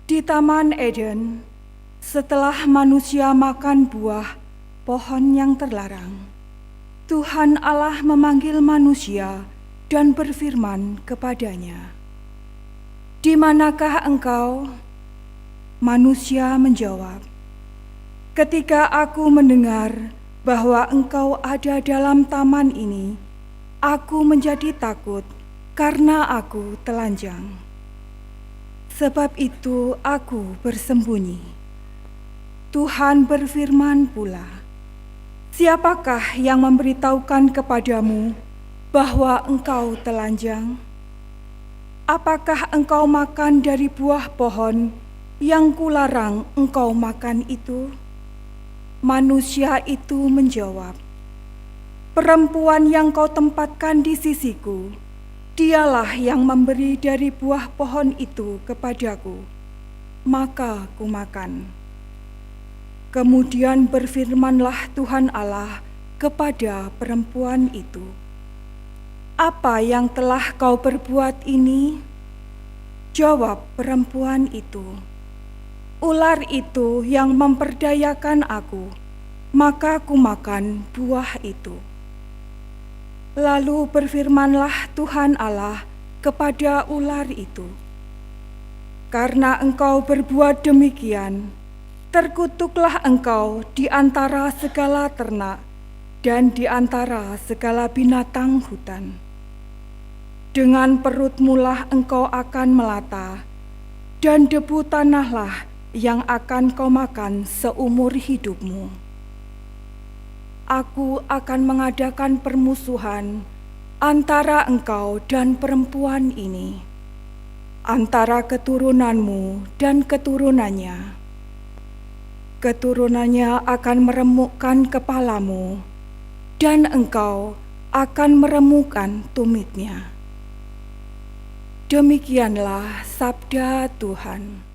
Di Taman Eden, setelah manusia makan buah pohon yang terlarang, Tuhan Allah memanggil manusia dan berfirman kepadanya, "Di manakah engkau?" Manusia menjawab, "Ketika aku mendengar bahwa engkau ada dalam taman ini, aku menjadi takut karena aku telanjang. Sebab itu aku bersembunyi." Tuhan berfirman pula, "Siapakah yang memberitahukan kepadamu bahwa engkau telanjang? Apakah engkau makan dari buah pohon yang kularang engkau makan itu?" Manusia itu menjawab, "Perempuan yang kau tempatkan di sisiku, dialah yang memberi dari buah pohon itu kepadaku, maka kumakan." Kemudian berfirmanlah Tuhan Allah kepada perempuan itu, "Apa yang telah kau perbuat ini?" Jawab perempuan itu, "Ular itu yang memperdayakan aku, maka kumakan buah itu." Lalu berfirmanlah Tuhan Allah kepada ular itu, "Karena engkau berbuat demikian, terkutuklah engkau di antara segala ternak dan di antara segala binatang hutan. Dengan perutmulah engkau akan melata, dan debu tanahlah yang akan kau makan seumur hidupmu. Aku akan mengadakan permusuhan antara engkau dan perempuan ini, antara keturunanmu dan keturunannya. Keturunannya akan meremukkan kepalamu, dan engkau akan meremukkan tumitnya." Demikianlah sabda Tuhan.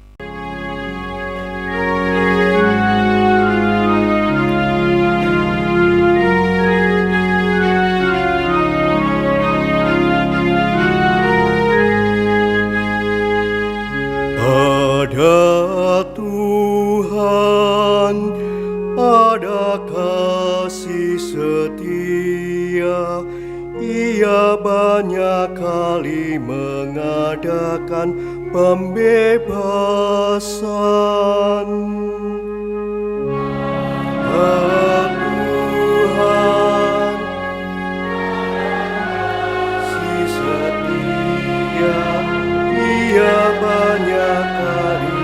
Pada Tuhan ada kasih setia, Ia banyak kali mengadakan pembebasan. Tuhan si setia, Ia banyak kali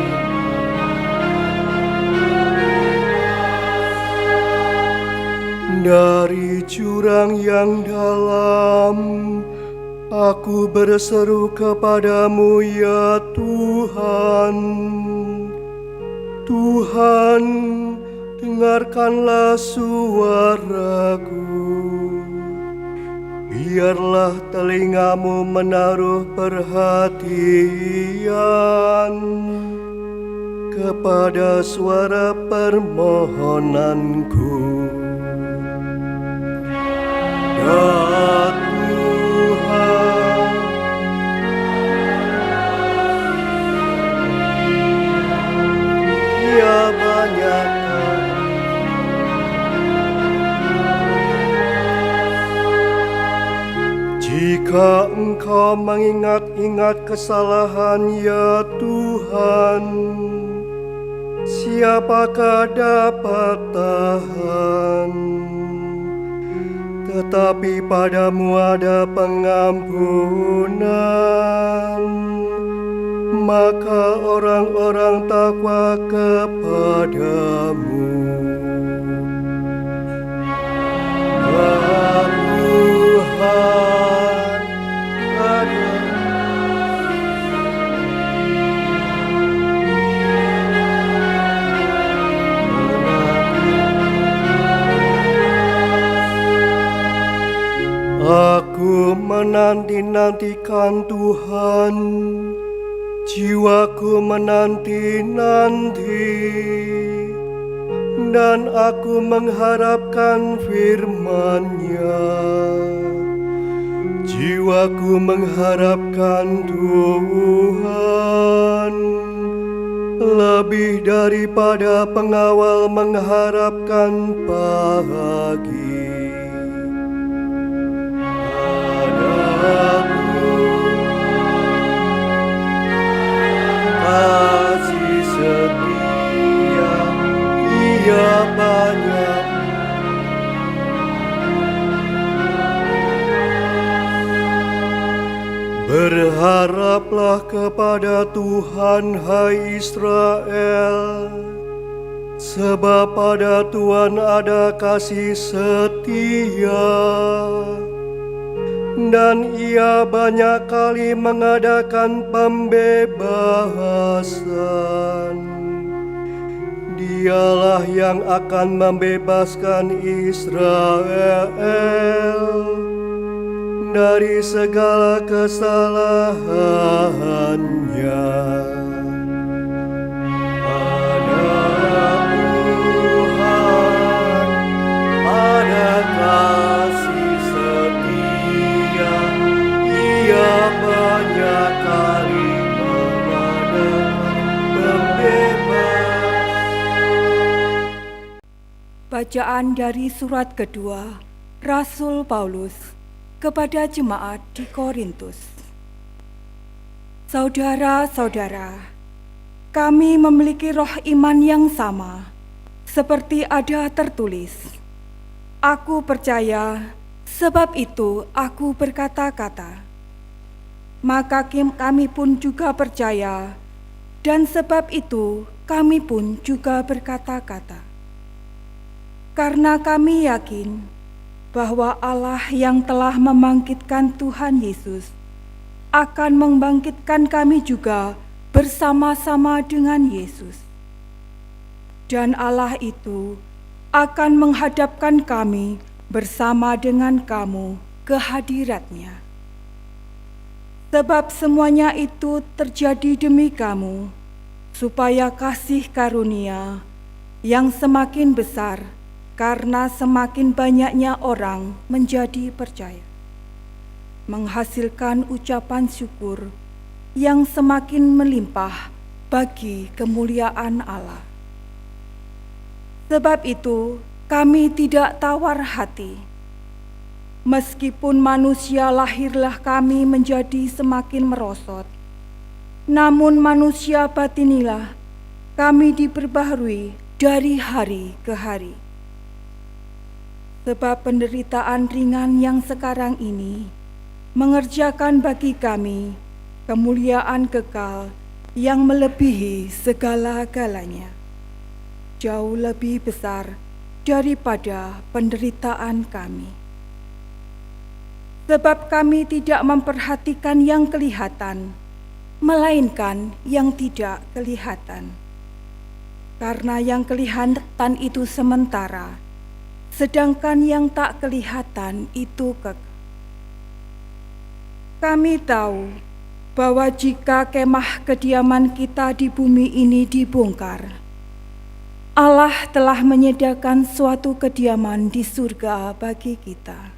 dari jurang yang dalam. Aku berseru kepadamu, ya Tuhan. Tuhan, dengarkanlah suaraku. Biarlah telingamu menaruh perhatian kepada suara permohonanku. Ya Tuhan, Ia banyak kali jika engkau mengingat-ingat kesalahan, ya Tuhan, siapakah dapat tahan? Tetapi padamu ada pengampunan, maka orang-orang takwa kepadamu. Ya Tuhan, ada Aku menanti-nantikan Tuhan, jiwaku menanti-nanti, dan aku mengharapkan firman-Nya. Jiwaku mengharapkan Tuhan, lebih daripada pengawal mengharapkan pagi. Padaku kasih setia ia banyak, berharaplah kepada Tuhan, hai Israel, sebab pada Tuhan ada kasih setia, dan ia banyak kali mengadakan pembebasan. Dialah yang akan membebaskan Israel dari segala kesalahannya. Pada Tuhan ada kasih setia, ia banyak kali mengadakan pembebasan. Bacaan dari surat kedua Rasul Paulus kepada jemaat di Korintus. Saudara-saudara, kami memiliki roh iman yang sama, seperti ada tertulis, "Aku percaya, sebab itu aku berkata-kata." Maka kami pun juga percaya, dan sebab itu kami pun juga berkata-kata. Karena kami yakin bahwa Allah yang telah membangkitkan Tuhan Yesus akan membangkitkan kami juga bersama-sama dengan Yesus. Dan Allah itu akan menghadapkan kami bersama dengan kamu ke hadirat-Nya. Sebab semuanya itu terjadi demi kamu, supaya kasih karunia yang semakin besar karena semakin banyaknya orang menjadi percaya, menghasilkan ucapan syukur yang semakin melimpah bagi kemuliaan Allah. Sebab itu kami tidak tawar hati. Meskipun manusia lahirlah kami menjadi semakin merosot, namun manusia batinilah kami diperbaharui dari hari ke hari. Sebab penderitaan ringan yang sekarang ini mengerjakan bagi kami kemuliaan kekal yang melebihi segala-galanya, jauh lebih besar daripada penderitaan kami. Sebab kami tidak memperhatikan yang kelihatan, melainkan yang tidak kelihatan. Karena yang kelihatan itu sementara, sedangkan yang tak kelihatan itu kekal. Kami tahu bahwa jika kemah kediaman kita di bumi ini dibongkar, Allah telah menyediakan suatu kediaman di surga bagi kita,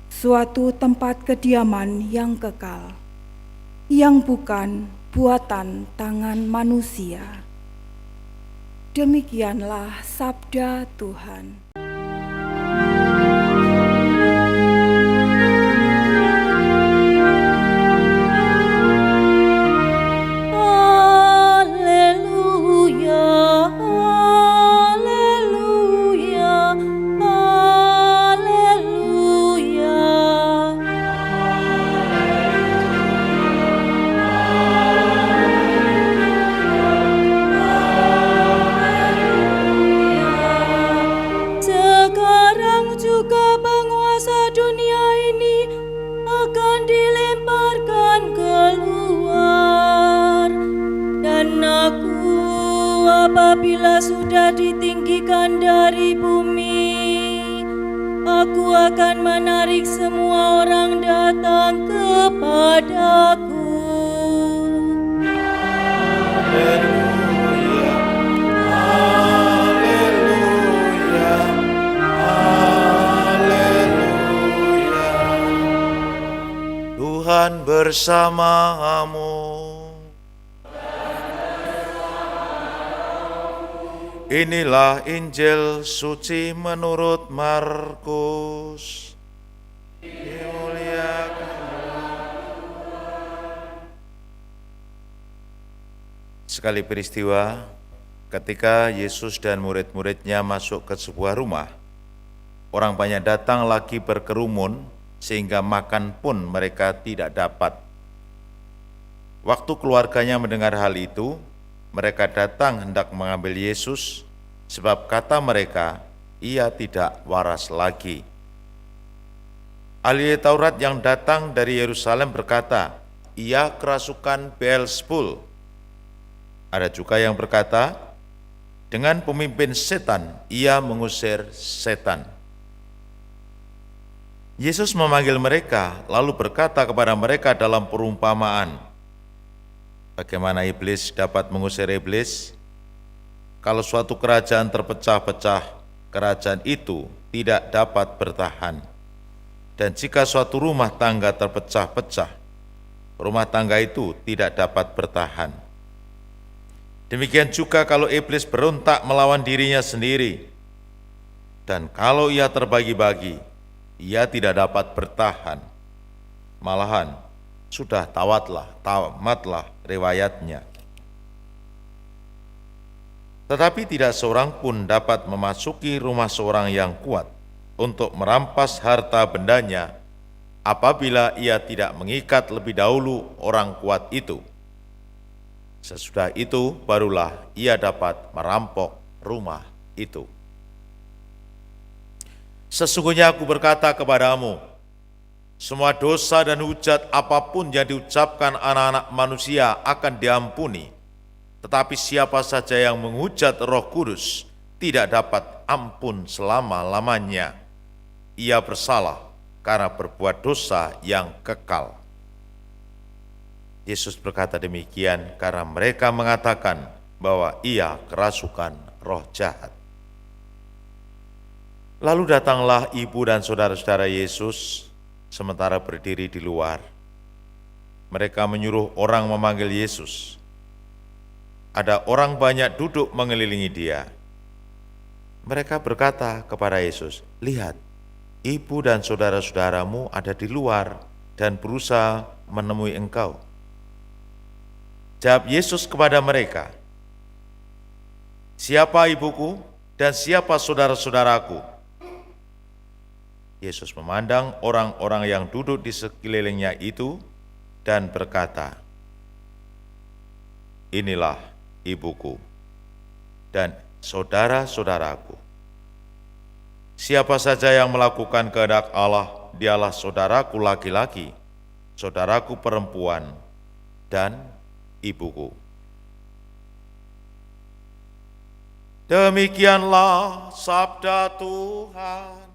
suatu tempat kediaman yang kekal, yang bukan buatan tangan manusia. Demikianlah sabda Tuhan. Apabila sudah ditinggikan dari bumi, aku akan menarik semua orang datang kepadaku. Haleluya, haleluya, haleluya. Tuhan bersamamu. Inilah Injil suci menurut Markus. Sekali peristiwa, ketika Yesus dan murid-muridnya masuk ke sebuah rumah, orang banyak datang lagi berkerumun, sehingga makan pun mereka tidak dapat. Waktu keluarganya mendengar hal itu, mereka datang hendak mengambil Yesus, sebab kata mereka, ia tidak waras lagi. Ahli Taurat yang datang dari Yerusalem berkata, ia kerasukan Beelzebul. Ada juga yang berkata, dengan pemimpin setan, ia mengusir setan. Yesus memanggil mereka, lalu berkata kepada mereka dalam perumpamaan, bagaimana iblis dapat mengusir iblis? Kalau suatu kerajaan terpecah-pecah, kerajaan itu tidak dapat bertahan. Dan jika suatu rumah tangga terpecah-pecah, rumah tangga itu tidak dapat bertahan. Demikian juga kalau iblis berontak melawan dirinya sendiri, dan kalau ia terbagi-bagi, ia tidak dapat bertahan. Malahan, sudah tamatlah riwayatnya. Tetapi tidak seorang pun dapat memasuki rumah seorang yang kuat untuk merampas harta bendanya apabila ia tidak mengikat lebih dahulu orang kuat itu. Sesudah itu barulah ia dapat merampok rumah itu. Sesungguhnya aku berkata kepadamu, semua dosa dan hujat apapun yang diucapkan anak-anak manusia akan diampuni, tetapi siapa saja yang menghujat Roh Kudus tidak dapat ampun selama-lamanya. Ia bersalah karena berbuat dosa yang kekal. Yesus berkata demikian karena mereka mengatakan bahwa ia kerasukan roh jahat. Lalu datanglah ibu dan saudara-saudara Yesus sementara berdiri di luar. Mereka menyuruh orang memanggil Yesus. Ada orang banyak duduk mengelilingi dia. Mereka berkata kepada Yesus, lihat, ibu dan saudara-saudaramu ada di luar dan berusaha menemui engkau. Jawab Yesus kepada mereka, siapa ibuku dan siapa saudara-saudaraku? Yesus memandang orang-orang yang duduk di sekelilingnya itu dan berkata, inilah ibuku dan saudara-saudaraku. Siapa saja yang melakukan kehendak Allah, dialah saudaraku laki-laki, saudaraku perempuan, dan ibuku. Demikianlah sabda Tuhan.